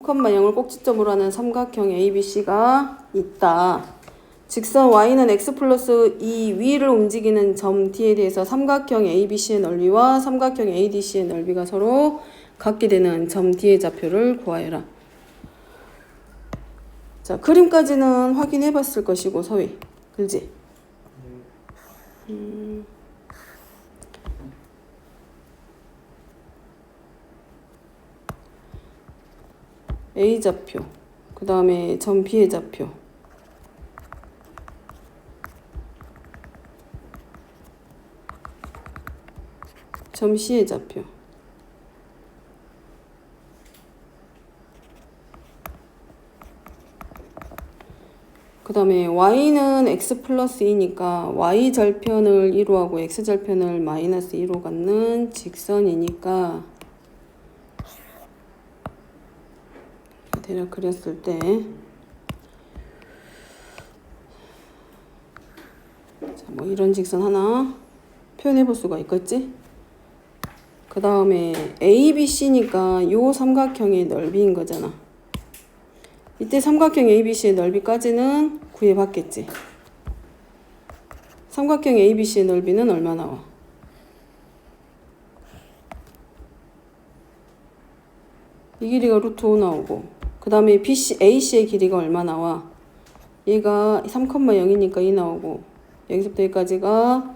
0을 꼭지점으로 하는 삼각형 ABC가 있다. 직선 y는 x 플러스 2 위를 움직이는 점 D에 대해서 삼각형 ABC의 넓이와 삼각형 ADC의 넓이가 서로 같게 되는 점 D의 좌표를 구하여라. 자, 그림까지는 확인해 봤을 것이고, 서희. 그지? A 좌표, 그 다음에 점 B의 좌표, 점 C의 좌표, 그 다음에 y는 x 플러스 2니까 y 절편을 1로 하고 x 절편을 마이너스 2로 갖는 직선이니까 대략 그렸을 때 자, 뭐 이런 직선 하나 표현해 볼 수가 있겠지? 그 다음에 ABC니까 요 삼각형의 넓이인 거잖아. 이때 삼각형 ABC의 넓이까지는 구해봤겠지. 삼각형 ABC의 넓이는 얼마 나와? 이 길이가 루트 5 나오고, 그 다음에 AC의 길이가 얼마 나와? 얘가 3,0이니까 2 나오고, 여기서부터 여기까지가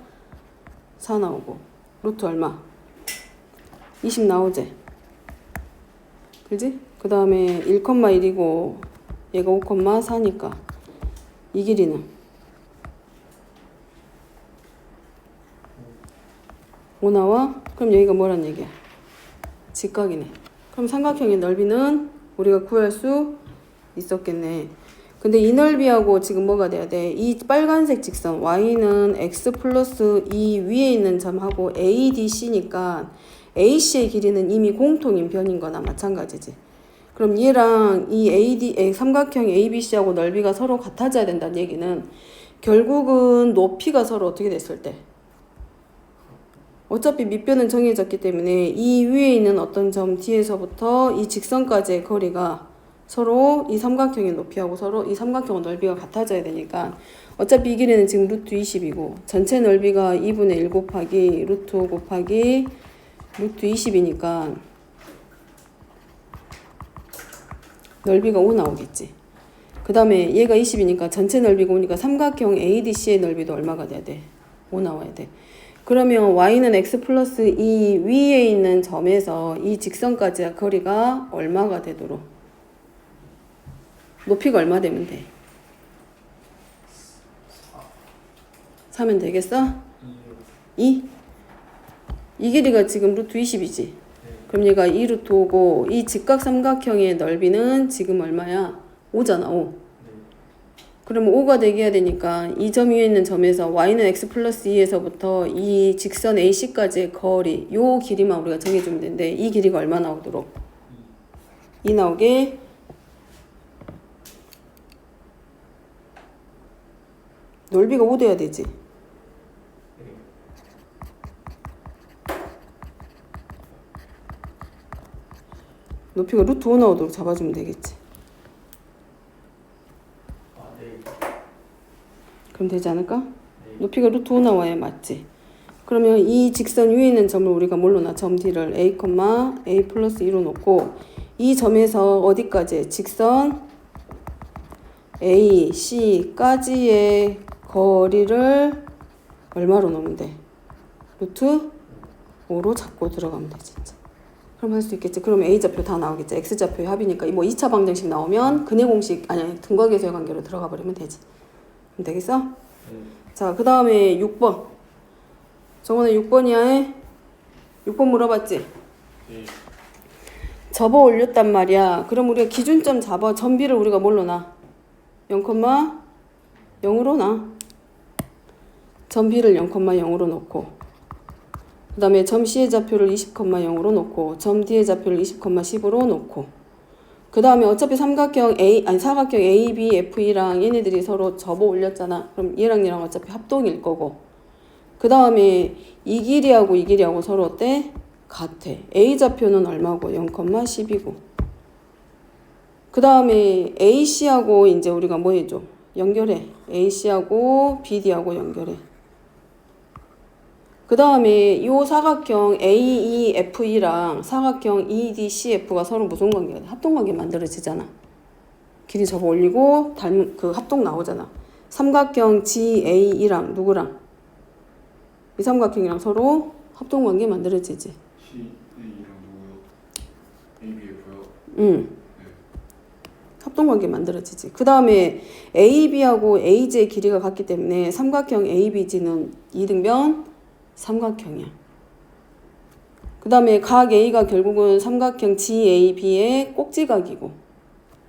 4 나오고, 루트 얼마? 20 나오지? 그지? 그 다음에 1,1이고 얘가 5,4니까 이 길이는 5 나와? 그럼 여기가 뭐란 얘기야? 직각이네. 그럼 삼각형의 넓이는 우리가 구할 수 있었겠네. 근데 이 넓이하고 지금 뭐가 돼야 돼? 이 빨간색 직선 y는 x 플러스 2 위에 있는 점하고 ADC니까 AC의 길이는 이미 공통인 변인 거나 마찬가지지. 그럼 얘랑 이 삼각형 ABC하고 넓이가 서로 같아져야 된다는 얘기는 결국은 높이가 서로 어떻게 됐을 때? 어차피 밑변은 정해졌기 때문에 이 위에 있는 어떤 점 D에서부터 이 직선까지의 거리가 서로 이 삼각형의 높이하고 서로 이 삼각형의 넓이가 같아져야 되니까 어차피 이 길이는 지금 루트 20이고 전체 넓이가 2분의 1 곱하기 루트 5 곱하기 루트 20이니까 넓이가 5 나오겠지. 그 다음에 얘가 20이니까 전체 넓이가 5니까 삼각형 ADC의 넓이도 얼마가 돼야 돼? 5 나와야 돼. 그러면 y는 x 플러스 2 위에 있는 점에서 이 직선까지의 거리가 얼마가 되도록? 높이가 얼마 되면 돼? 4면 되겠어? 2? 이 길이가 지금 루트 20이지? 그럼 얘가 2 루트 5고 이 직각 삼각형의 넓이는 지금 얼마야? 5잖아, 5. 그러면 5가 되게 해야 되니까 이 점 위에 있는 점에서 y는 x 플러스 2에서부터 이 직선 AC까지의 거리, 요 길이만 우리가 정해주면 되는데 이 길이가 얼마 나오도록? 2 나오게 넓이가 5 돼야 되지. 높이가 루트 5 나오도록 잡아주면 되겠지. 그럼 되지 않을까? 높이가 루트 5 나와야 맞지. 그러면 이 직선 위에 있는 점을 우리가 뭘로 놔? 점 D를 A, A 플러스 2로 놓고 이 점에서 어디까지? 직선 A, C까지의 거리를 얼마로 놓으면 돼? 루트 5로 잡고 들어가면 되지. 그럼 할 수 있겠지. 그럼 A좌표 다 나오겠지. X좌표의 합이니까 뭐 2차 방정식 나오면 근해 공식, 아니 등각에서의 관계로 들어가 버리면 되지. 그럼 되겠어? 자, 그 다음에 6번. 저번에 6번이야. 6번 물어봤지? 네. 접어 올렸단 말이야. 그럼 우리가 기준점 잡아. 점 B를 우리가 뭘로 놔? 0,0으로 놔. 점 B를 0,0으로 놓고 그 다음에 점 C의 좌표를 20,0으로 놓고 점 D의 좌표를 20,10으로 놓고 그 다음에 어차피 사각형 A, B, F랑 얘네들이 서로 접어 올렸잖아. 그럼 얘랑 얘랑 어차피 합동일 거고 그 다음에 이 길이하고 서로 어때? 같아. A 좌표는 얼마고? 0,10이고 그 다음에 AC하고 이제 우리가 뭐 해줘? 연결해. AC하고 BD하고 연결해. 그 다음에 요 사각형 AEFE랑 사각형 EDCF가 서로 무슨 관계가 돼? 합동관계 만들어지잖아. 길이 접어 올리고 닮은 그 합동 나오잖아. 삼각형 GAE랑 누구랑? 이 삼각형이랑 서로 합동관계 만들어지지. CA랑 누구요? ABF요? 응. 합동관계 만들어지지. 그 다음에 AB하고 AG의 길이가 같기 때문에 삼각형 ABG는 이등변 삼각형이야. 그 다음에 각 A가 결국은 삼각형 GAB의 꼭지각이고,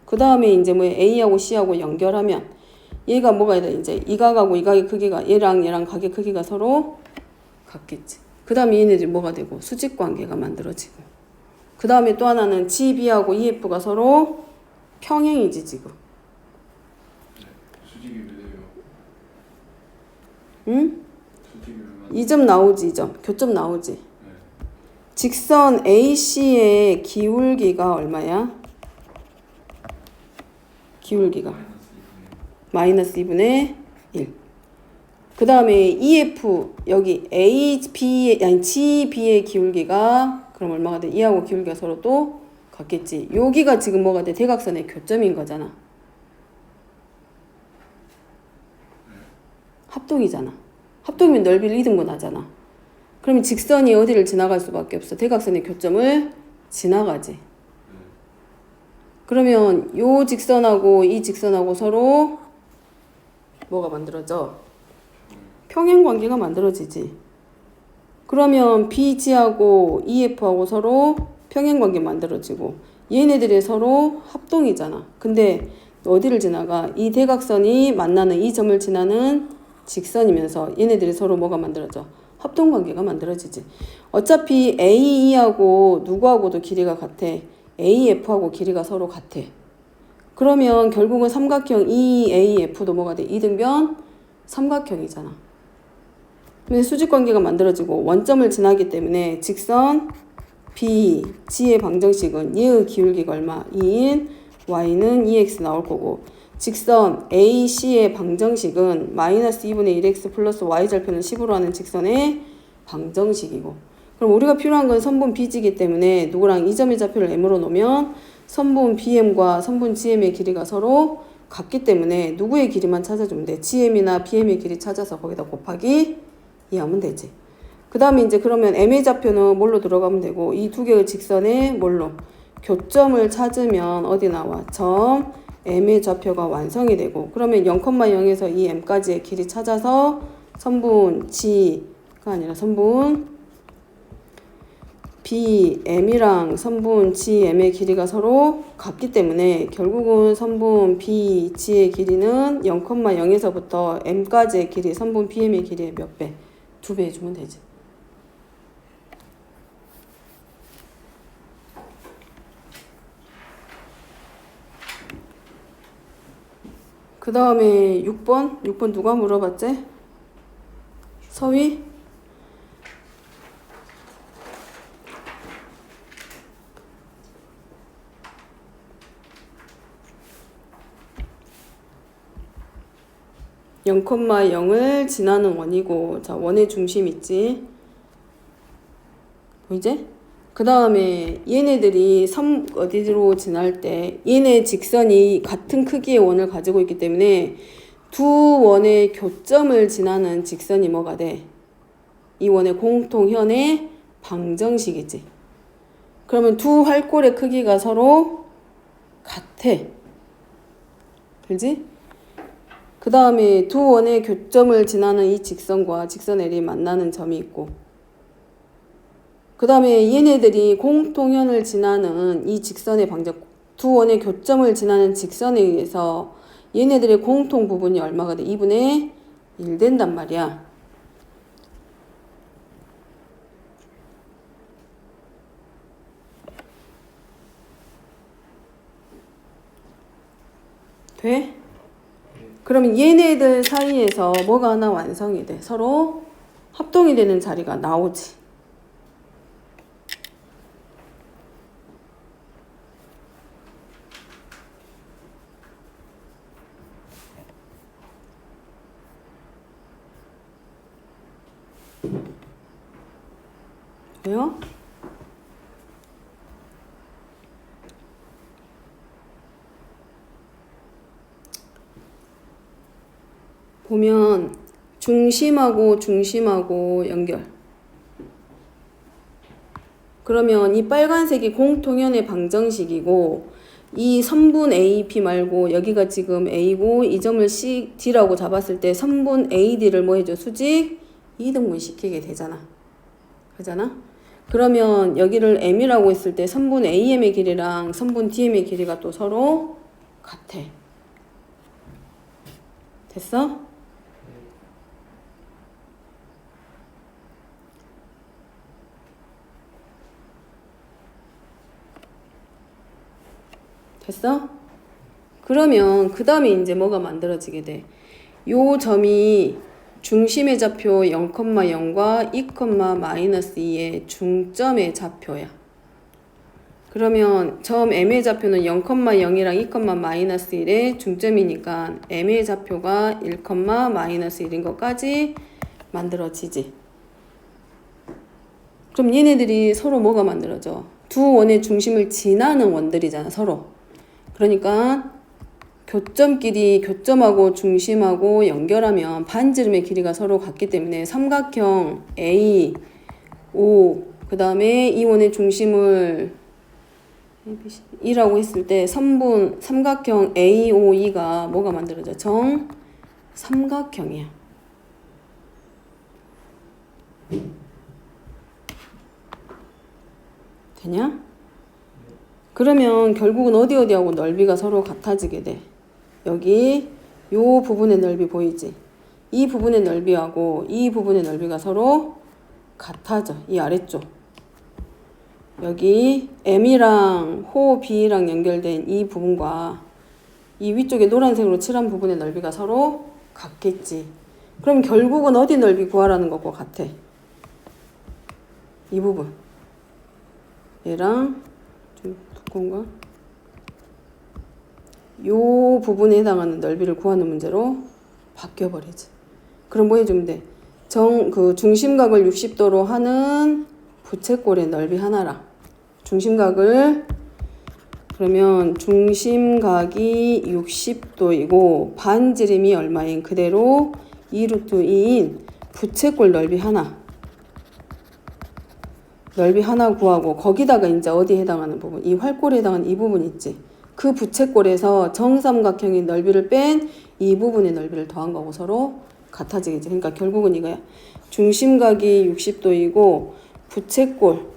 그 다음에 이제 뭐 A하고 C하고 연결하면 얘가 뭐가 돼? 이제 이 각하고 이 각의 크기가 얘랑 각의 크기가 서로 같겠지. 그 다음에 얘네들이 뭐가 되고 수직관계가 만들어지고, 그 다음에 또 하나는 GB하고 EF가 서로 평행이지 지금. 네. 수직이 왜 돼요? 응? 수직이 왜 이 점 나오지, 이 점. 교점 나오지. 네. 직선 AC의 기울기가 얼마야? 기울기가 마이너스 2분의 1. 그 다음에 EF 여기 아니 GB의 기울기가 그럼 얼마가 돼? 이하고 기울기가 서로 또 같겠지. 여기가 지금 뭐가 돼? 대각선의 교점인 거잖아. 합동이잖아. 합동이면 넓이를 이등분 하잖아. 그러면 직선이 어디를 지나갈 수밖에 없어? 대각선의 교점을 지나가지. 그러면 요 직선하고 이 직선하고 서로 뭐가 만들어져? 평행관계가 만들어지지. 그러면 BG하고 EF하고 서로 평행관계 만들어지고 얘네들이 서로 합동이잖아. 근데 어디를 지나가? 이 대각선이 만나는 이 점을 지나는 직선이면서 얘네들이 서로 뭐가 만들어져? 합동관계가 만들어지지. 어차피 AE하고 누구하고도 길이가 같아. AF하고 길이가 서로 같아. 그러면 결국은 삼각형 EAF도 뭐가 돼? 이등변 삼각형이잖아. 근데 수직관계가 만들어지고 원점을 지나기 때문에 직선 BG의 방정식은 얘의 기울기가 얼마? 2인 Y는 2X 나올 거고, 직선 AC의 방정식은 마이너스 2분의 1X 플러스 Y절편을 10으로 하는 직선의 방정식이고, 그럼 우리가 필요한 건 선분 BG이기 때문에 누구랑 이 점의 좌표를 M으로 놓으면 선분 BM과 선분 GM의 길이가 서로 같기 때문에 누구의 길이만 찾아주면 돼. GM이나 BM의 길이 찾아서 거기다 곱하기 2하면 되지. 그 다음에 이제 그러면 M의 좌표는 뭘로 들어가면 되고, 이 두 개의 직선의 뭘로? 교점을 찾으면 어디 나와? 점 M의 좌표가 완성이 되고, 그러면 0,0에서 이 M까지의 길이 찾아서 선분 G가 아니라 선분 BM이랑 선분 GM의 길이가 서로 같기 때문에 결국은 선분 BG의 길이는 0,0에서부터 M까지의 길이 선분 BM의 길이의 몇 배? 2배 해주면 되지. 그 다음에 6번 누가 물어봤지? 서위? (0,0을) 지나는 원이고, 자 원의 중심 있지? 보이지? 그 다음에 얘네들이 어디로 지날 때 얘네 직선이 같은 크기의 원을 가지고 있기 때문에 두 원의 교점을 지나는 직선이 뭐가 돼? 이 원의 공통현의 방정식이지. 그러면 두 활골의 크기가 서로 같아. 그지? 그 다음에 두 원의 교점을 지나는 이 직선과 직선 L이 만나는 점이 있고, 그 다음에 얘네들이 공통현을 지나는 이 직선의 방정, 두 원의 교점을 지나는 직선에 의해서 얘네들의 공통 부분이 얼마가 돼? 2분의 1 된단 말이야. 돼? 그러면 얘네들 사이에서 뭐가 하나 완성이 돼? 서로 합동이 되는 자리가 나오지. 돼요? 보면 중심하고 중심하고 연결. 그러면 이 빨간색이 공통연의 방정식이고 이 선분 AP 말고 여기가 지금 A고 이 점을 C, D라고 잡았을 때 선분 AD를 뭐 해줘? 수직 2등분 시키게 되잖아. 그잖아? 그러면 여기를 M이라고 했을 때 선분 AM의 길이랑 선분 DM의 길이가 또 서로 같아. 됐어? 됐어? 그러면 그 다음에 이제 뭐가 만들어지게 돼? 요 점이 중심의 좌표 0,0과 2,-2의 중점의 좌표야. 그러면 점 M의 좌표는 0,0이랑 2,-1의 중점이니까 M의 좌표가 1,-1인 것까지 만들어지지. 그럼 얘네들이 서로 뭐가 만들어져? 두 원의 중심을 지나는 원들이잖아, 서로. 그러니까 교점끼리 교점하고 중심하고 연결하면 반지름의 길이가 서로 같기 때문에 삼각형 A, O, 그 다음에 이 원의 중심을 E라고 했을 때 선분 삼각형 AOE가 뭐가 만들어져? 정삼각형이야. 되냐? 그러면 결국은 어디하고 넓이가 서로 같아지게 돼. 여기 요 부분의 넓이 보이지? 이 부분의 넓이하고 이 부분의 넓이가 서로 같아져. 이 아래쪽. 여기 M이랑 호 B랑 연결된 이 부분과 이 위쪽에 노란색으로 칠한 부분의 넓이가 서로 같겠지. 그럼 결국은 어디 넓이 구하라는 것과 같아. 이 부분. 얘랑 좀 두꺼운가? 요 부분에 해당하는 넓이를 구하는 문제로 바뀌어버리지. 그럼 뭐 해주면 돼? 그 중심각을 60도로 하는 부채꼴의 넓이 하나랑 중심각을 그러면 중심각이 60도이고 반지름이 얼마인 그대로 2√2인 부채꼴 넓이 하나 구하고 거기다가 이제 어디에 해당하는 부분 이 활골에 해당하는 이 부분 있지. 그 부채꼴에서 정삼각형의 넓이를 뺀 이 부분의 넓이를 더한 거고 서로 같아지겠지. 그러니까 결국은 이거야. 중심각이 60도이고 부채꼴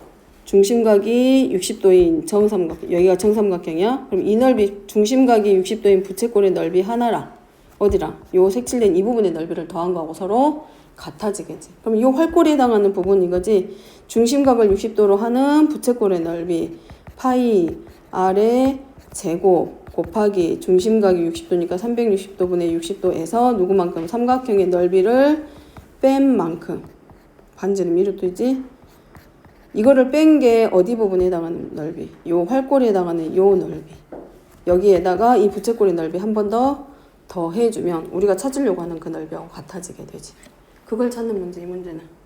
중심각이 60도인 정삼각형 여기가 정삼각형이야. 그럼 이 넓이 중심각이 60도인 부채꼴의 넓이 하나랑 어디랑 요 색칠된 이 부분의 넓이를 더한 거하고 서로 같아지겠지. 그럼 이 활골에 해당하는 부분 이거지. 중심각을 60도로 하는 부채꼴의 넓이 파이 R의 제곱 곱하기 중심각이 60도니까 360도분의 60도에서 누구만큼 삼각형의 넓이를 뺀 만큼 반지름 1루트이지. 이거를 뺀 게 어디 부분에 해당하는 넓이? 요 활골에 해당하는 요 넓이. 여기에다가 이 부채꼴의 넓이 한 번 더 더해주면 우리가 찾으려고 하는 그 넓이하고 같아지게 되지. 그걸 찾는 문제, 이 문제는.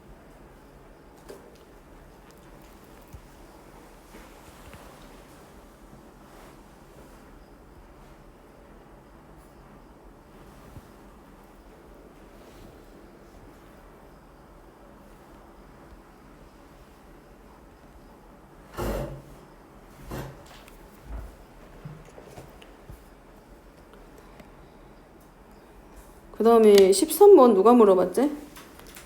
그 다음에 13번 누가 물어봤지?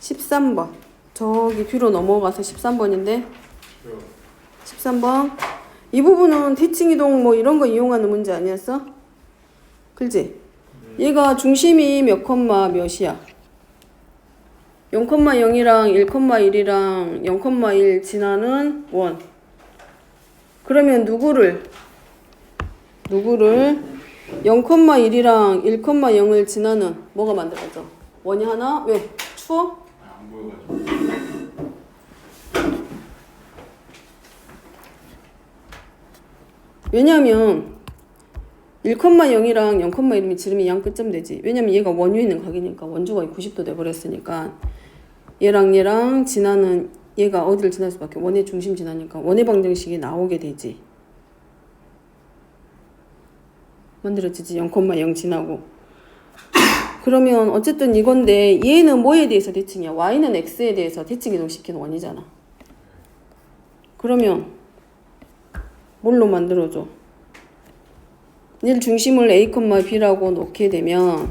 13번. 저기 뒤로 넘어가서 13번인데 13번. 이 부분은 대칭이동 뭐 이런 거 이용하는 문제 아니었어? 그렇지? 얘가 중심이 몇 컴마 몇이야? 0,0이랑 1,1이랑 0,1 지나는 원. 그러면 누구를 0,1이랑 1,0을 지나는 뭐가 만들어져? 원이 하나? 왜? 추워? 안 보여가지고. 왜냐면 1,0이랑 0,1이면 지름이 양 끝점 되지. 왜냐면 얘가 원위에 있는 각이니까 원주가 90도 돼버렸으니까 얘랑 지나는 얘가 어디를 지날 수밖에 원의 중심 지나니까 원의 방정식이 나오게 되지. 만들어지지. 0,0 지나고. 그러면 어쨌든 이건데 얘는 뭐에 대해서 대칭이야? y는 x에 대해서 대칭 이동시키는 원이잖아. 그러면 뭘로 만들어줘? 얘를 중심을 a, b라고 놓게 되면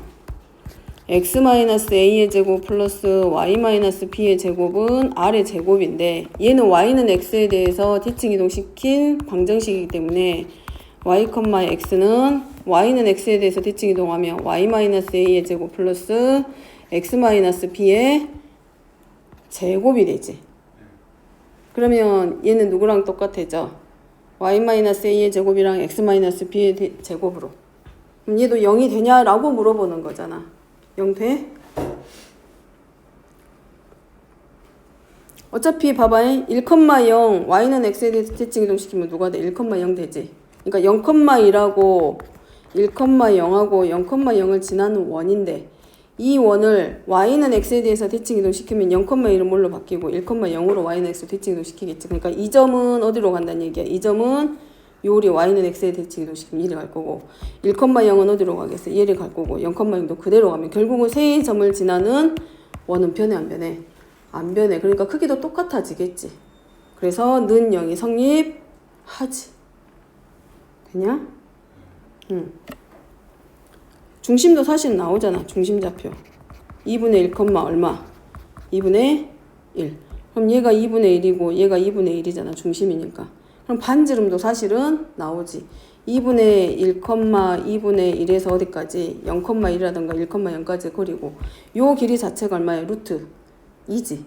x-a의 제곱 플러스 y-b의 제곱은 r의 제곱인데 얘는 y는 x에 대해서 대칭 이동시킨 방정식이기 때문에 y,x는 y는 x에 대해서 대칭 이동하면 y-a의 제곱 플러스 x-b의 제곱이 되지. 그러면 얘는 누구랑 똑같아져? y-a의 제곱이랑 x-b의 제곱으로. 그럼 얘도 0이 되냐라고 물어보는 거잖아. 0 돼? 어차피 봐봐. 1,0 y는 x에 대해서 대칭 이동시키면 누가 돼? 1,0 되지. 그러니까 0,2하고 1,0하고 0,0을 지나는 원인데 이 원을 y는 x에 대해서 대칭 이동시키면 0,1은 뭘로 바뀌고 1,0으로 y는 x로 대칭 이동시키겠지. 그러니까 이 점은 어디로 간다는 얘기야? 이 점은 요리 y는 x에 대칭 이동시키면 얘를 갈 거고 1,0은 어디로 가겠어? 얘를 갈 거고 0,0도 그대로 가면 결국은 세 점을 지나는 원은 변해 안 변해? 안 변해. 그러니까 크기도 똑같아지겠지. 그래서 는 0이 성립하지. 되냐? 응. 중심도 사실 나오잖아. 중심좌표. 2분의 1, 얼마? 2분의 1. 그럼 얘가 2분의 1이고 얘가 2분의 1이잖아. 중심이니까. 그럼 반지름도 사실은 나오지. 2분의 1, 2분의 1에서 어디까지? 0,1이라든가 1,0까지 거리고 요 길이 자체가 얼마야? 루트 2지.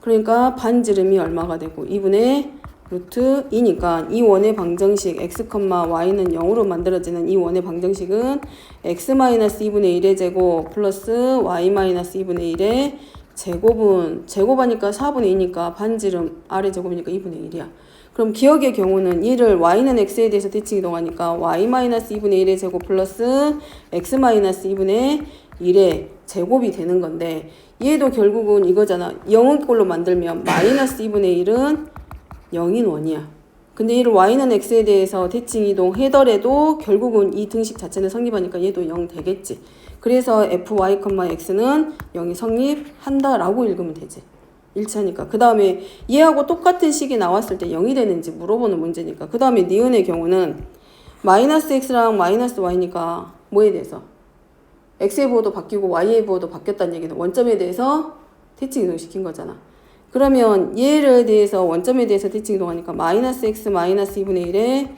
그러니까 반지름이 얼마가 되고 2분의 루트 2니까 이 원의 방정식 x, y는 0으로 만들어지는 이 원의 방정식은 x-2분의 1의 제곱 플러스 y-2분의 1의 제곱은 제곱하니까 4분의 2니까 반지름 r의 제곱이니까 2분의 1이야. 그럼 기억의 경우는 얘를 y는 x에 대해서 대칭 이동하니까 y-2분의 1의 제곱 플러스 x-2분의 1의 제곱이 되는 건데 얘도 결국은 이거잖아. 0은 꼴로 만들면 마이너스 2분의 1은 0인 원이야. 근데 얘를 y는 x에 대해서 대칭 이동하더라도 결국은 이 등식 자체는 성립하니까 얘도 0 되겠지. 그래서 fy, x는 0이 성립한다라고 읽으면 되지. 일치하니까. 그 다음에 얘하고 똑같은 식이 나왔을 때 0이 되는지 물어보는 문제니까. 그 다음에 니은의 경우는 마이너스 x랑 마이너스 y니까 뭐에 대해서? x의 부호도 바뀌고 y의 부호도 바뀌었다는 얘기는 원점에 대해서 대칭 이동시킨 거잖아. 그러면 얘를 대해서 원점에 대해서 대칭 이동하니까 마이너스 x 마이너스 2분의 1의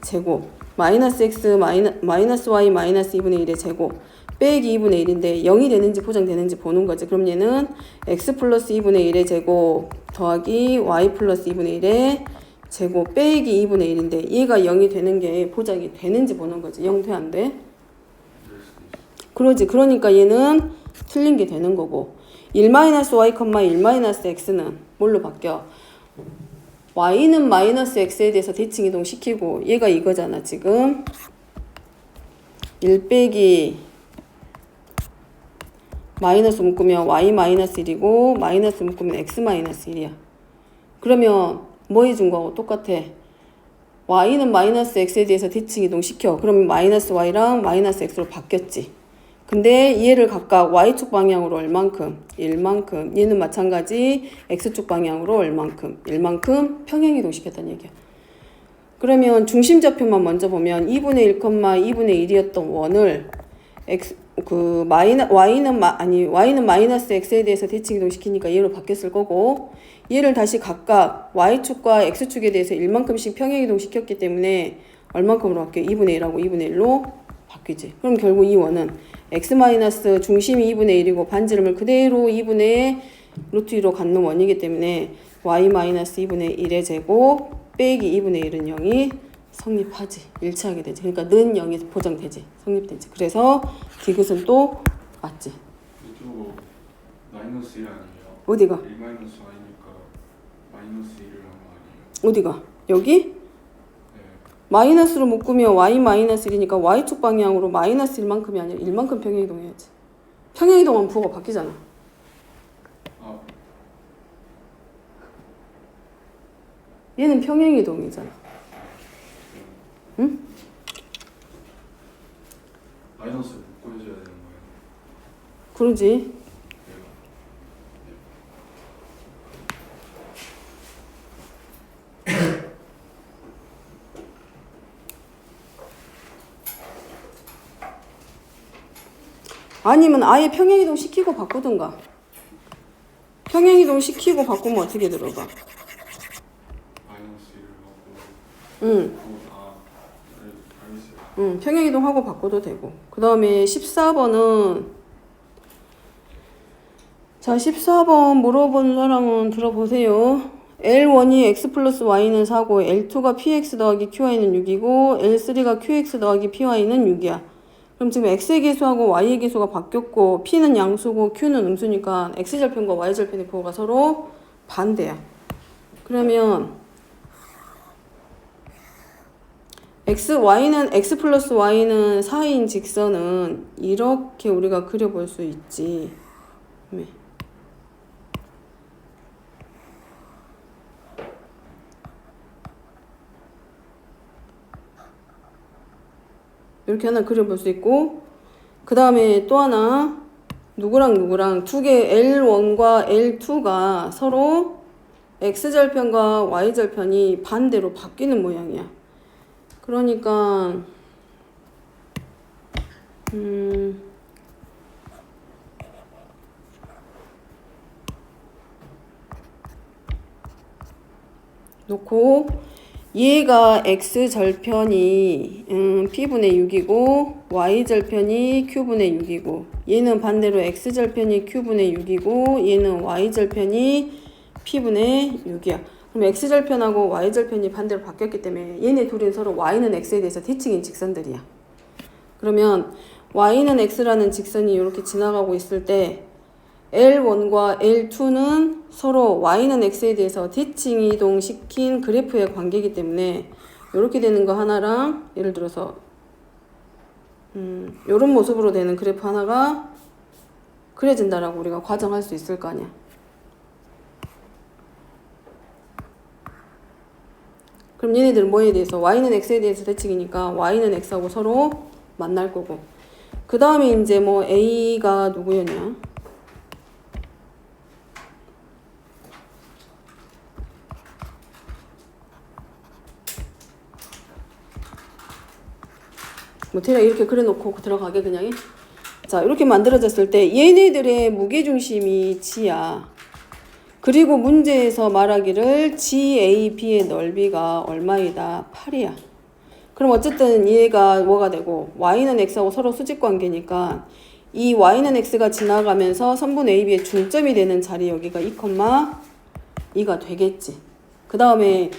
제곱 마이너스 x 마이너스 y 마이너스 2분의 1의 제곱 빼기 2분의 1인데 0이 되는지 포장되는지 보는 거지. 그럼 얘는 x 플러스 2분의 1의 제곱 더하기 y 플러스 2분의 1의 제곱 빼기 2분의 1인데 얘가 0이 되는 게 포장이 되는지 보는 거지. 0 돼 안 돼? 그러지. 그러니까 얘는 틀린 게 되는 거고 1-y, 1-x는 뭘로 바뀌어? y는 마이너스 x에 대해서 대칭 이동시키고 얘가 이거잖아 지금 1 빼기 마이너스 묶으면 y 마이너스 1이고 마이너스 묶으면 x 마이너스 1이야. 그러면 뭐 해준 거하고 똑같아. y는 마이너스 x에 대해서 대칭 이동시켜. 그러면 마이너스 y랑 마이너스 x로 바뀌었지. 근데 얘를 각각 y축 방향으로 얼만큼? 1만큼. 얘는 마찬가지 x축 방향으로 얼만큼? 1만큼 평행이동 시켰다는 얘기야. 그러면 중심좌표만 먼저 보면 2분의 1, 2분의 1이었던 원을 y는 마이너스 x에 대해서 대칭 이동시키니까 얘로 바뀌었을 거고 얘를 다시 각각 y축과 x축에 대해서 1만큼씩 평행이동 시켰기 때문에 얼만큼으로 바뀌어? 2분의 1하고 2분의 1로 바뀌지. 그럼 결국 이 원은 x 마이너스 중심이 2분의 1이고 반지름을 그대로 2분의 루트 2로 갖는 원이기 때문에 y 마이너스 2분의 1의 제곱 빼기 2분의 1은 0이 성립하지. 일치하게 되지. 그러니까 는 0이 보장되지. 성립되지. 그래서 디귿은 또 맞지. 이쪽 마이너스 1 아니에요? 어디가? 1 마이너스 y니까 마이너스 1을 한 거 아니에요? 어디가? 여기? 네. 마이너스로 묶으면 y 마이너스 1이니까 y축 방향으로 마이너스 1만큼이 아니라 1만큼 평행이동해야지. 평행이동하면 부호가 바뀌잖아. 아 얘는 평행이동이잖아. 응? 마이너스 묶고 해줘야 되는 거예요. 그러지. 아니면 아예 평행이동 시키고 바꾸든가. 평행이동 시키고 바꾸면 어떻게 들어가? 마이너스 1을 하고. 응. 알겠어요. 응, 평행이동하고 바꿔도 되고. 그 다음에 14번은 자 14번 물어본 사람은 들어보세요. L1이 x 플러스 y는 4고 L2가 px 더하기 qy는 6이고 L3가 qx 더하기 py는 6이야. 그럼 지금 x의 계수하고 y의 계수가 바뀌었고 p는 양수고 q는 음수니까 x절편과 y절편의 부호가 서로 반대야. 그러면 x 플러스 y는 4인 직선은 이렇게 우리가 그려볼 수 있지. 네. 이렇게 하나 그려볼 수 있고 그 다음에 또 하나 누구랑 두 개 L1과 L2가 서로 x절편과 y절편이 반대로 바뀌는 모양이야. 그러니까 놓고 얘가 x절편이 p분의 6이고 y절편이 q분의 6이고 얘는 반대로 x절편이 q분의 6이고 얘는 y절편이 p분의 6이야. 그럼 x절편하고 y절편이 반대로 바뀌었기 때문에 얘네 둘은 서로 y는 x에 대해서 대칭인 직선들이야. 그러면 y는 x라는 직선이 이렇게 지나가고 있을 때 L1과 L2는 서로 y는 x에 대해서 대칭 이동시킨 그래프의 관계이기 때문에 이렇게 되는 거 하나랑 예를 들어서 이런 모습으로 되는 그래프 하나가 그려진다라고 우리가 과정할 수 있을 거 아니야. 그럼 얘네들은 뭐에 대해서 y는 x에 대해서 대칭이니까 y는 x하고 서로 만날 거고 그 다음에 이제 뭐 a가 누구였냐? 뭐 대략 이렇게 그려놓고 들어가게 그냥. 자 이렇게 만들어졌을 때 얘네들의 무게중심이 g야. 그리고 문제에서 말하기를 GAB의 넓이가 얼마이다? 8이야. 그럼 어쨌든 얘가 뭐가 되고 y는 x하고 서로 수직관계니까 이 y는 x가 지나가면서 선분 AB의 중점이 되는 자리 여기가 2,2가 되겠지. 그 다음에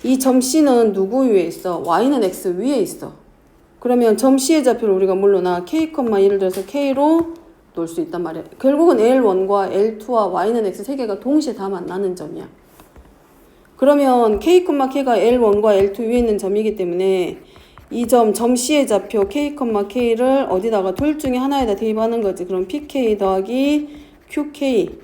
이 점 C는 누구 위에 있어? y는 x 위에 있어. 그러면 점 C의 좌표를 우리가 물로나 k, 예를 들어서 k로 놓을 수 있단 말이야. 결국은 L1과 L2와 y는 x 세 개가 동시에 다 만나는 점이야. 그러면 k, k가 L1과 L2 위에 있는 점이기 때문에 이 점 C의 좌표 k, k를 어디다가 둘 중에 하나에다 대입하는 거지. 그럼 pk 더하기 qk는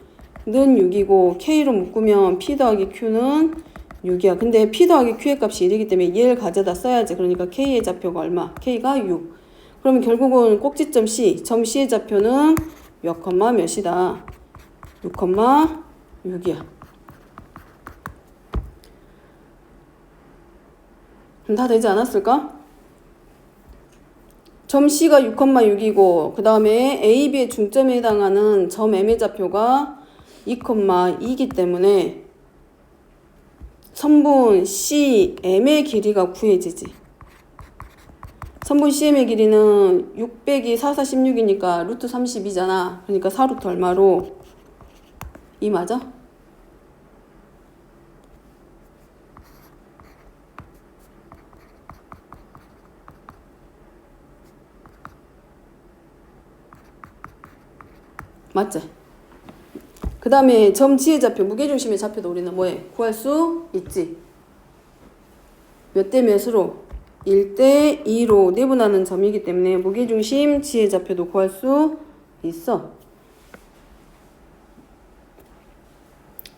6이고 k로 묶으면 p 더하기 q는 6이야. 근데 p 더하기 q의 값이 1이기 때문에 얘를 가져다 써야지. 그러니까 k의 좌표가 얼마? k가 6. 그러면 결국은 꼭지점 C, 점 C의 좌표는 몇 컴마 몇이다? 6,6이야. 그럼 다 되지 않았을까? 점 C가 6,6이고 그 다음에 A, B의 중점에 해당하는 점 M의 좌표가 2,2이기 때문에 선분 CM의 길이가 구해지지. 선분 CM의 길이는 6 빼기 4, 4, 16이니까 루트 32잖아. 그러니까 4루트 얼마로? 2 맞아? 맞지? 그 다음에 점 G의 좌표, 무게중심의 좌표도 우리는 뭐해? 구할 수 있지. 몇 대 몇으로? 1대 2로 내분하는 점이기 때문에 무게중심 G의 좌표도 구할 수 있어.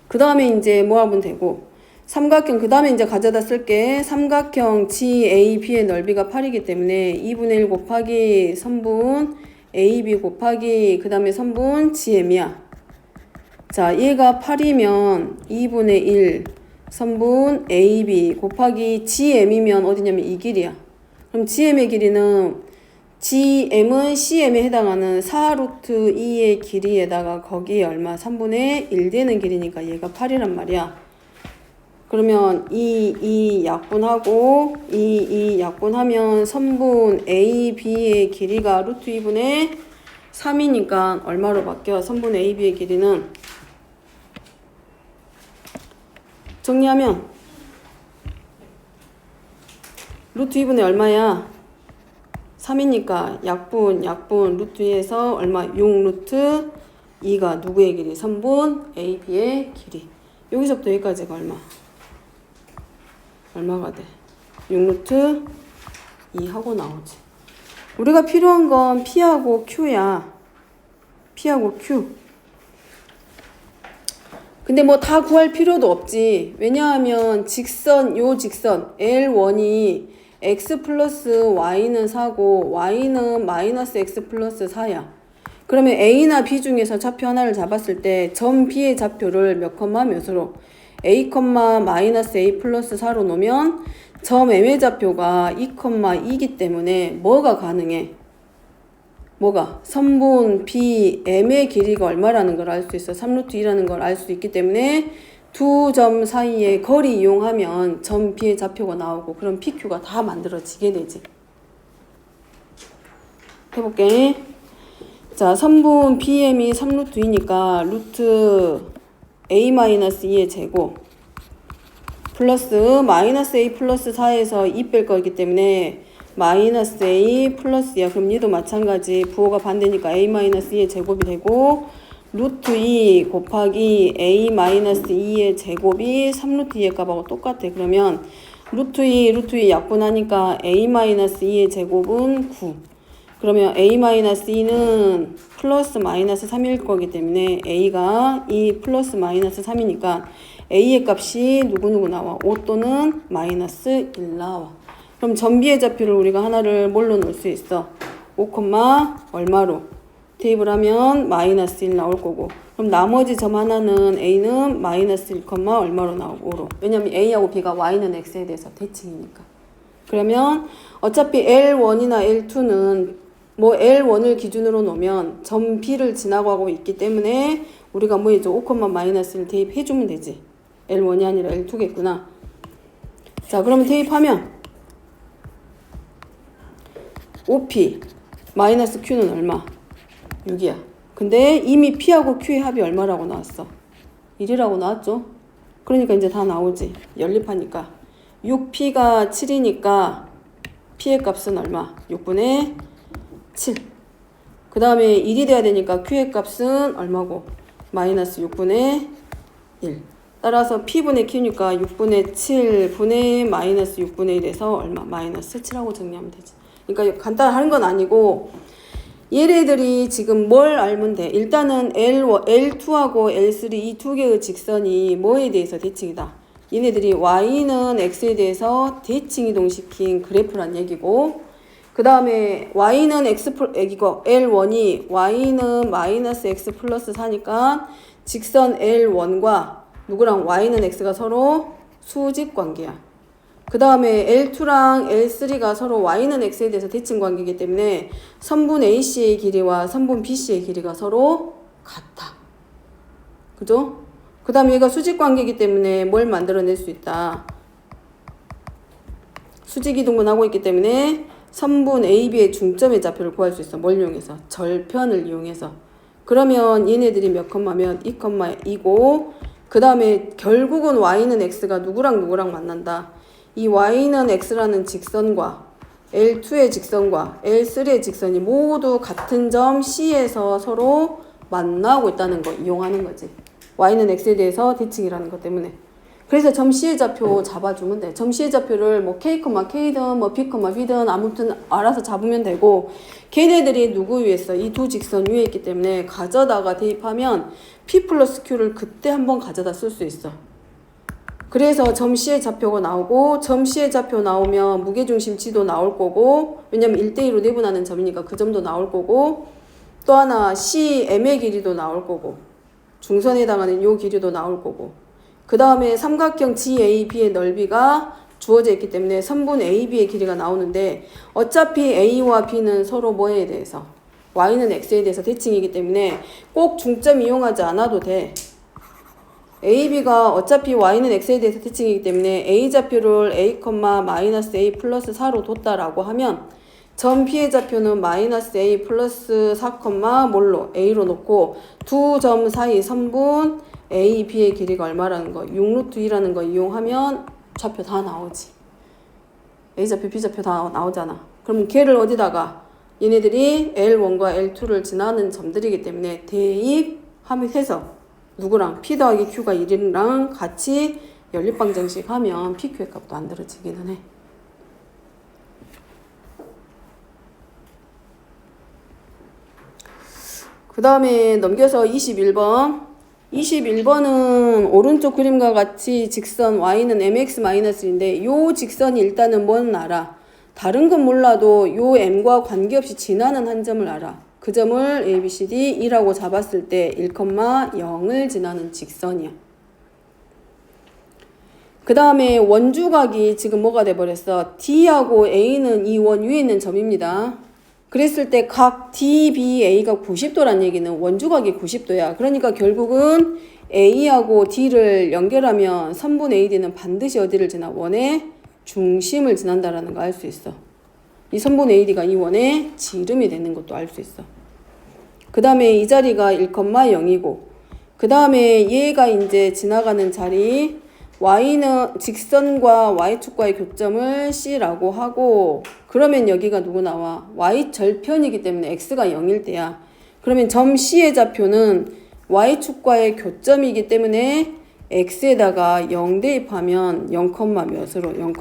그 다음에 이제 뭐 하면 되고 삼각형 그 다음에 이제 가져다 쓸게. 삼각형 GAB의 넓이가 8이기 때문에 2분의 1 곱하기 선분 AB 곱하기 그 다음에 선분 GM이야. 자, 얘가 8이면 2분의 1 선분 AB 곱하기 GM이면 어디냐면 이 길이야. 그럼 GM의 길이는 GM은 CM에 해당하는 4루트 2의 길이에다가 거기에 얼마? 3분의 1 되는 길이니까 얘가 8이란 말이야. 그러면 이 약분하고 이 약분하면 선분 AB의 길이가 루트 2분의 3이니까 얼마로 바뀌어? 선분 AB의 길이는 정리하면 루트 2분의 얼마야? 3이니까 약분 루트 2에서 얼마? 6루트 2가 누구의 길이? 선분 AB의 길이. 여기서부터 여기까지가 얼마가 돼? 6루트 2 하고 나오지. 우리가 필요한 건 P하고 Q야. P하고 Q. 근데 뭐 다 구할 필요도 없지. 왜냐하면 요 직선 L1이 x 플러스 y는 4고 y는 마이너스 x 플러스 4야. 그러면 A나 B 중에서 좌표 하나를 잡았을 때 점 B의 좌표를 몇 컴마 몇으로 A, 마이너스 A 플러스 4로 놓으면 점 M의 좌표가 2,2이기 때문에 뭐가 가능해? 뭐가? 선분 B, M의 길이가 얼마라는 걸 알 수 있어. 3루트 2라는 걸 알 수 있기 때문에 두 점 사이의 거리 이용하면 점 B의 좌표가 나오고 그럼 PQ가 다 만들어지게 되지. 해볼게. 자, 선분 BM이 3루트 2니까 루트 A-2의 제곱 플러스 마이너스 A 플러스 4에서 2 뺄 거기 때문에 마이너스 A 플러스야. 그럼 얘도 마찬가지. 부호가 반대니까 A-2의 제곱이 되고 루트 2 곱하기 A-2의 제곱이 3루트 2의 값하고 똑같아. 그러면 루트 2 약분하니까 A-2의 제곱은 9. 그러면 A-2는 플러스 마이너스 3일 거기 때문에 A가 2 플러스 마이너스 3이니까 A의 값이 누구누구 나와? 5 또는 마이너스 1 나와. 그럼 전비의 좌표를 우리가 하나를 뭘로 놓을 수 있어? 5, 얼마로? 대입을 하면 마이너스 1 나올 거고. 그럼 나머지 점 하나는 A는 마이너스 1, 얼마로 나오고? 5로. 왜냐면 A하고 B가 Y는 X에 대해서 대칭이니까. 그러면 어차피 L1이나 L2는 뭐 L1을 기준으로 놓으면 점 B를 지나고 하고 있기 때문에 우리가 뭐 해줘? 5, 마이너스 1 대입해주면 되지. L1이 아니라 L2겠구나. 자, 그러면 대입하면 5P 마이너스 Q는 얼마? 6이야. 근데 이미 P하고 Q의 합이 얼마라고 나왔어? 1이라고 나왔죠? 그러니까 이제 다 나오지. 연립하니까. 6P가 7이니까 P의 값은 얼마? 6분의 7. 그 다음에 1이 돼야 되니까 Q의 값은 얼마고? 마이너스 6분의 1. 따라서 P분의 Q니까 6분의 7분의 마이너스 6분의 1에서 얼마? 마이너스 7하고 정리하면 되지. 그러니까 간단한 건 아니고 얘네들이 지금 뭘 알면 돼? 일단은 L2하고 L3 이 두 개의 직선이 뭐에 대해서 대칭이다. 얘네들이 Y는 X에 대해서 대칭 이동시킨 그래프란 얘기고 그 다음에 Y는 L1이 Y는 마이너스 X 플러스 4니까 직선 L1과 누구랑 Y는 X가 서로 수직 관계야. 그 다음에 L2랑 L3가 서로 Y는 X에 대해서 대칭 관계이기 때문에 선분 AC의 길이와 선분 BC의 길이가 서로 같아. 그죠? 그 다음에 얘가 수직 관계이기 때문에 뭘 만들어낼 수 있다. 수직 이동을 하고 있기 때문에 선분 AB의 중점의 좌표를 구할 수 있어. 뭘 이용해서? 절편을 이용해서. 그러면 얘네들이 몇 컴마면 2,2고 그 다음에 결국은 Y는 X가 누구랑 만난다. 이 Y는 X라는 직선과 L2의 직선과 L3의 직선이 모두 같은 점 C에서 서로 만나고 있다는 거 이용하는 거지. Y는 X에 대해서 대칭이라는 것 때문에. 그래서 점 C의 좌표 잡아주면 돼. 점 C의 좌표를 뭐 K, K든 뭐 B, B든 아무튼 알아서 잡으면 되고 걔네들이 누구 위에 있어? 이 두 직선 위에 있기 때문에 가져다가 대입하면 P 플러스 Q를 그때 한번 가져다 쓸 수 있어. 그래서 점 C의 좌표가 나오고 점 C의 좌표 나오면 무게중심 G도 나올 거고 왜냐면 1대2로 내분하는 점이니까 그 점도 나올 거고 또 하나 CM의 길이도 나올 거고 중선에 해당하는 요 길이도 나올 거고 그 다음에 삼각형 GAB의 넓이가 주어져 있기 때문에 선분 AB의 길이가 나오는데 어차피 A와 B는 서로 뭐에 대해서 Y는 X에 대해서 대칭이기 때문에 꼭 중점 이용하지 않아도 돼. AB가 어차피 Y는 X에 대해서 대칭이기 때문에 A 좌표를 A, A 플러스 4로 뒀다라고 하면 점 P의 좌표는 마이너스 A 플러스 4, 뭘로? A로 놓고 두 점 사이 선분 A, B의 길이가 얼마라는 거? 6루트 2라는 거 이용하면 좌표 다 나오지. A 좌표, B 좌표 다 나오잖아. 그럼 걔를 어디다가? 얘네들이 L1과 L2를 지나는 점들이기 때문에 대입해서 누구랑? P 더하기 Q가 1이랑 같이 연립방정식 하면 PQ의 값도 안 들어지기는 해. 그 다음에 넘겨서 21번. 21번은 오른쪽 그림과 같이 직선 Y는 mx-1인데 요 직선이 일단은 뭔 알아? 다른 건 몰라도 요 m과 관계없이 지나는 한 점을 알아. 그 점을 A, B, C, D 2라고 잡았을 때 1,0을 지나는 직선이야. 그 다음에 원주각이 지금 뭐가 돼버렸어? D하고 A는 이 원 위에 있는 점입니다. 그랬을 때 각 DBA가 90도란 얘기는 원주각이 90도야. 그러니까 결국은 A하고 D를 연결하면 선분 AD는 반드시 어디를 지나? 원의 중심을 지난다라는 거 알 수 있어. 이 선분 AD가 이 원의 지름이 되는 것도 알 수 있어. 그 다음에 이 자리가 1,0이고 그 다음에 얘가 이제 지나가는 자리 Y는 직선과 Y축과의 교점을 C라고 하고 그러면 여기가 누구 나와? Y절편이기 때문에 X가 0일 때야. 그러면 점 C의 좌표는 Y축과의 교점이기 때문에 X에다가 0 대입하면 0, 몇으로? 0,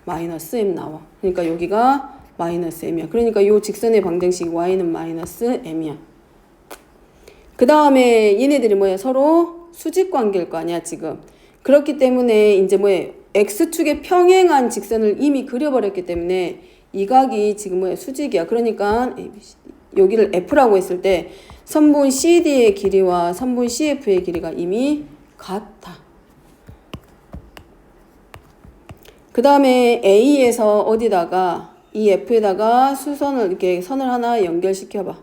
마이너스 M 나와. 그러니까 여기가 마이너스 M이야. 그러니까 이 직선의 방정식 Y는 마이너스 M이야. 그 다음에 얘네들이 뭐야? 서로 수직 관계일 거 아니야 지금. 그렇기 때문에 이제 뭐야? X축에 평행한 직선을 이미 그려버렸기 때문에 이 각이 지금 뭐야? 수직이야. 그러니까 A, B, C, D. 여기를 F라고 했을 때 선분 CD의 길이와 선분 CF의 길이가 이미 같아. 그 다음에 A에서 어디다가 이 F에다가 수선을 이렇게 선을 하나 연결시켜봐.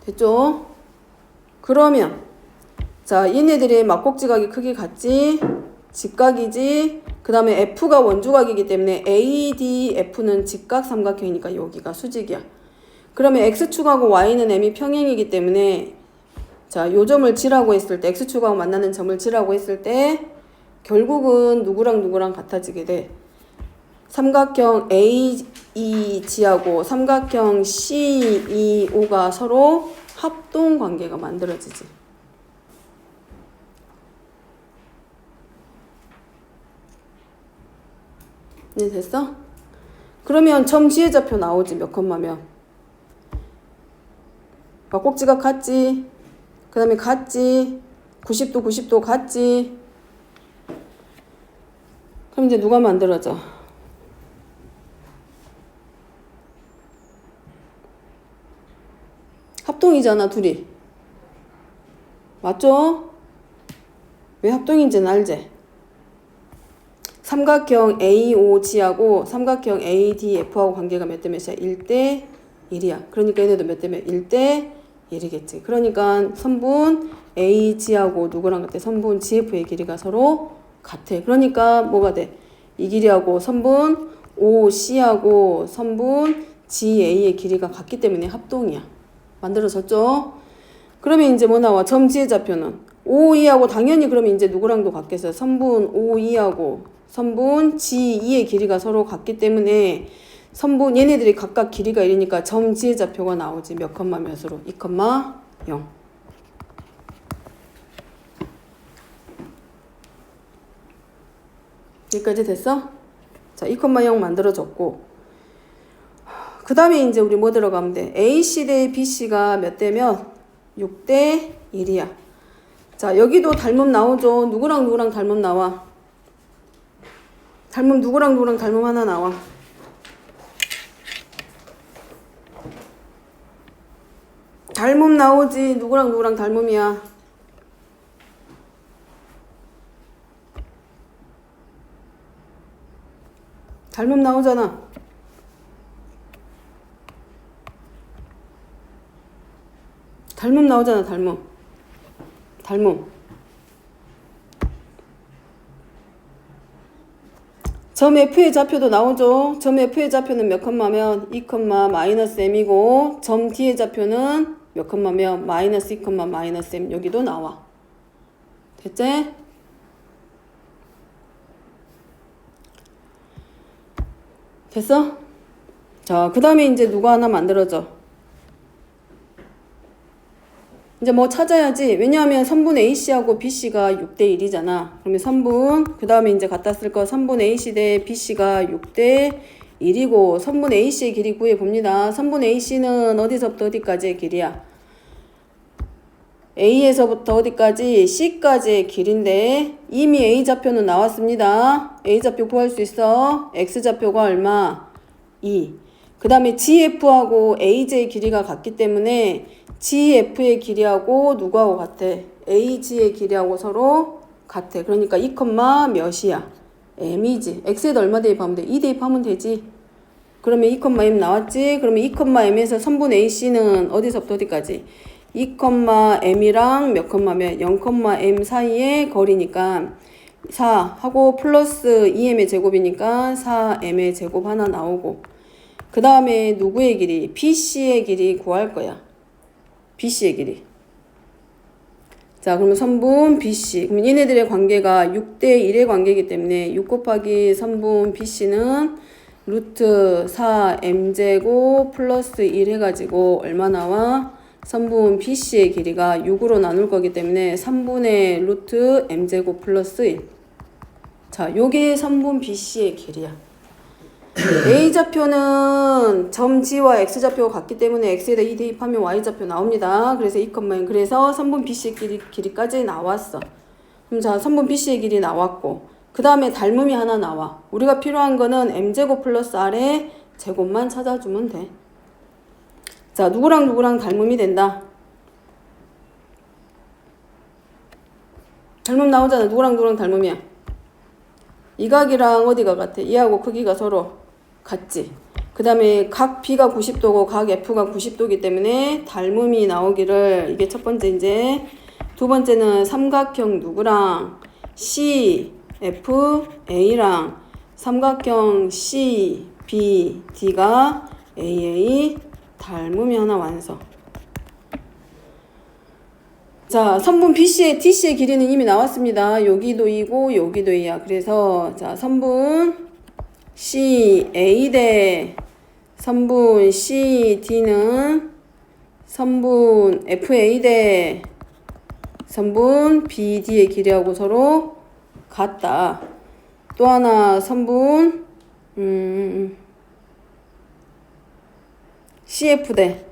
됐죠? 그러면 자 얘네들의 막곡지각이 크기 같지? 직각이지? 그 다음에 F가 원주각이기 때문에 ADF는 직각 삼각형이니까 여기가 수직이야. 그러면 X축하고 Y는 M이 평행이기 때문에 자, 요 점을 G라고 했을 때 X축하고 만나는 점을 G라고 했을 때 결국은 누구랑 같아지게 돼. 삼각형 AEG하고 삼각형 CEO가 서로 합동 관계가 만들어지지. 네, 됐어? 그러면 점 G의 좌표 나오지, 몇 컴마면. 막곡지가 같지? 그 다음에 같지? 90도 같지? 그럼 이제 누가 만들어져? 합동이잖아, 둘이. 맞죠? 왜 합동인지는 알지? 삼각형 AOG하고 삼각형 ADF하고 관계가 몇 대 몇이야? 1대 1이야. 그러니까 얘네도 몇 대 몇? 1대 1이겠지. 그러니까 선분 AG하고 누구랑 같아? 선분 GF의 길이가 서로 같아. 그러니까 뭐가 돼? 이 길이하고 선분 OC하고 선분 GA의 길이가 같기 때문에 합동이야. 만들어졌죠? 그러면 이제 뭐 나와? 점 G의 좌표는 OE하고 당연히 그러면 이제 누구랑도 같겠어요. 선분 OE하고 선분 G2의 길이가 서로 같기 때문에 선분 얘네들이 각각 길이가 1이니까 점 G의 좌표가 나오지. 몇 컴마 몇으로? 2,0. 여기까지 됐어? 자, 2,0 만들어졌고 그 다음에 이제 우리 뭐 들어가면 돼? AC 대 BC가 몇 대 몇? 6대 1이야. 자, 여기도 닮음 나오죠. 누구랑 누구랑 닮음 나와? 닮음 누구랑 누구랑 닮음 하나 나와. 닮음 나오지. 누구랑 누구랑 닮음이야. 닮음 나오잖아. 닮음 나오잖아. 닮음. 점 F의 좌표도 나오죠. 점 F의 좌표는 몇 컴마면 2 컴마 마이너스 M이고 점 D의 좌표는 몇 컴마면 마이너스 2 컴마 마이너스 M. 여기도 나와. 됐지? 됐어? 자, 그 다음에 이제 누가 하나 만들어져. 이제 뭐 찾아야지. 왜냐하면 선분 AC하고 BC가 6대 1이잖아. 그러면 선분, 그 다음에 이제 갖다 쓸 거 선분 AC 대 BC가 6대 1이고 선분 AC의 길이 구해봅니다. 선분 AC는 어디서부터 어디까지의 길이야? A에서부터 어디까지? C까지의 길인데 이미 A좌표는 나왔습니다. A좌표 구할 수 있어. X좌표가 얼마? 2. 그 다음에 GF하고 AJ의 길이가 같기 때문에 GF의 길이하고 누구하고 같아? AG의 길이하고 서로 같아. 그러니까 2, 몇이야? M이지. X에다 얼마 대입하면 돼? 2 대입하면 되지. 그러면 2, M 나왔지? 그러면 2, M에서 선분 AC는 어디서부터 어디까지? 2, M이랑 몇 컴마면 0, M 사이의 거리니까 4 하고 플러스 2M의 제곱이니까 4M의 제곱 하나 나오고 그 다음에 누구의 길이? BC의 길이 구할 거야. BC의 길이. 자, 그러면 선분 BC. 그러면 얘네들의 관계가 6대 1의 관계이기 때문에 6 곱하기 선분 BC는 루트 4m제곱 플러스 1 해가지고 얼마 나와? 선분 BC의 길이가 6으로 나눌 거기 때문에 3분의 루트 m제곱 플러스 1. 자, 요게 선분 BC의 길이야. A좌표는 점 G와 X좌표가 같기 때문에 X에다 2 대입하면 Y좌표 나옵니다. 그래서 2, 그래서 선분 BC의 길이까지 나왔어. 그럼 자, 선분 BC의 길이 나왔고 그 다음에 닮음이 하나 나와. 우리가 필요한 거는 M제곱 플러스 R의 제곱만 찾아주면 돼. 자, 누구랑 누구랑 닮음이 된다. 닮음 나오잖아. 누구랑 누구랑 닮음이야. 이 각이랑 어디가 같아? 얘하고 크기가 서로 같지. 그 다음에 각 B가 90도고 각 F가 90도이기 때문에 닮음이 나오기를 이게 첫 번째 이제 두 번째는 삼각형 누구랑 C, F, A랑 삼각형 C, B, D가 AA 닮음이 하나 완성. 자, 선분 BC의 DC의 길이는 이미 나왔습니다. 여기도 2고 여기도 2야. 그래서 자, 선분 CA 대 선분 CD는 선분 FA 대 선분 BD의 길이하고 서로 같다. 또 하나 선분 CF 대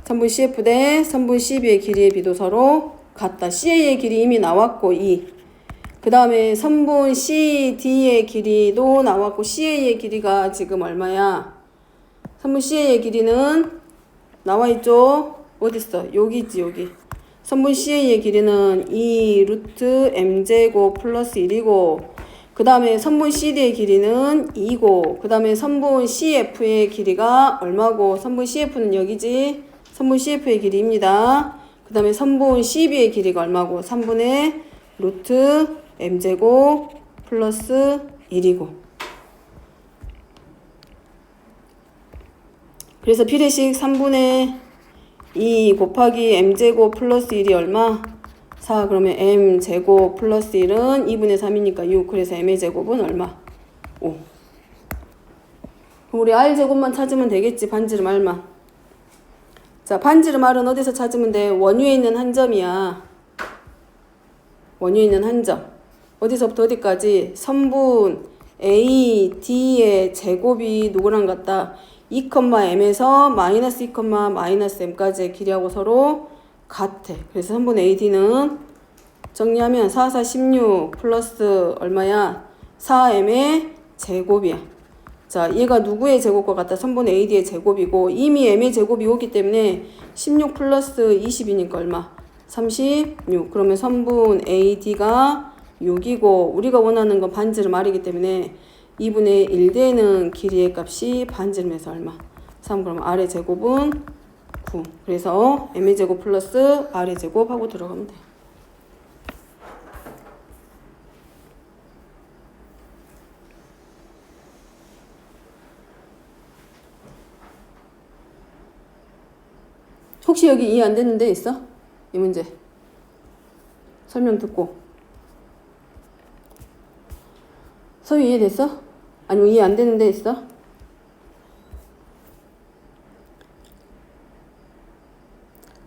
선분 CF 대 선분 CB의 길이의 비도 서로 같다. CA의 길이 이미 나왔고 2. 그 다음에 선분 CD의 길이도 나왔고 CA의 길이가 지금 얼마야? 선분 CA의 길이는 나와있죠? 어딨어? 여기지 여기. 선분 CA의 길이는 2 루트 m제곱 플러스 1이고 그 다음에 선분 CD의 길이는 2고 그 다음에 선분 CF의 길이가 얼마고 선분 CF는 여기지. 선분 CF의 길이입니다. 그 다음에 선분 CB의 길이가 얼마고 3분의 루트 m제곱 플러스 1이고 그래서 비례식 3분의 2 곱하기 m제곱 플러스 1이 얼마? 4. 그러면 m제곱 플러스 1은 2분의 3이니까 6. 그래서 m의 제곱은 얼마? 5. 그럼 우리 r제곱만 찾으면 되겠지. 반지름 r만. 자, 반지름 r은 어디서 찾으면 돼? 원위에 있는 한 점이야. 원위에 있는 한 점. 어디서부터 어디까지? 선분 A, D의 제곱이 누구랑 같다? 2, M에서 마이너스 2, 마이너스 M까지의 길이하고 서로 같아. 그래서 선분 AD는 정리하면 4, 4, 16 플러스 얼마야? 4m의 제곱이야. 자, 얘가 누구의 제곱과 같다? 3분의 AD의 제곱이고 이미 m의 제곱이 오기 때문에 16 플러스 20이니까 얼마? 36. 그러면 3분 AD가 6이고 우리가 원하는 건 반지름R이기 때문에 2분의 1되는 길이의 값이 반지름에서 얼마? 3. 그러면 R의 제곱은 9. 그래서 m의 제곱 플러스 R의 제곱 하고 들어가면 돼. 혹시 여기 이해 안 되는 데 있어? 이 문제. 설명 듣고. 서유 이해됐어? 아니면 이해 안 되는 데 있어?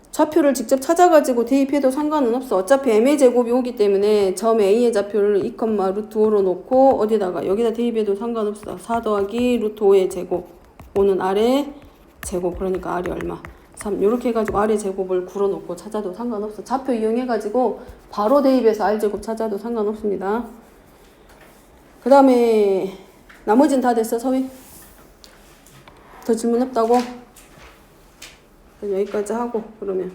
좌표를 직접 찾아가지고 대입해도 상관은 없어. 어차피 m의 제곱이 오기 때문에 점 a의 좌표를 2, 루트 5로 놓고 어디다가 여기다 대입해도 상관없어. 4 더하기 루트 5의 제곱. 5는 R의 제곱. 그러니까 R이 얼마? 3. 이렇게 해가지고 R의 제곱을 굴어놓고 찾아도 상관없어. 좌표 이용해가지고 바로 대입해서 R 제곱 찾아도 상관없습니다. 그 다음에 나머지는 다 됐어, 서희? 더 질문 없다고? 여기까지 하고 그러면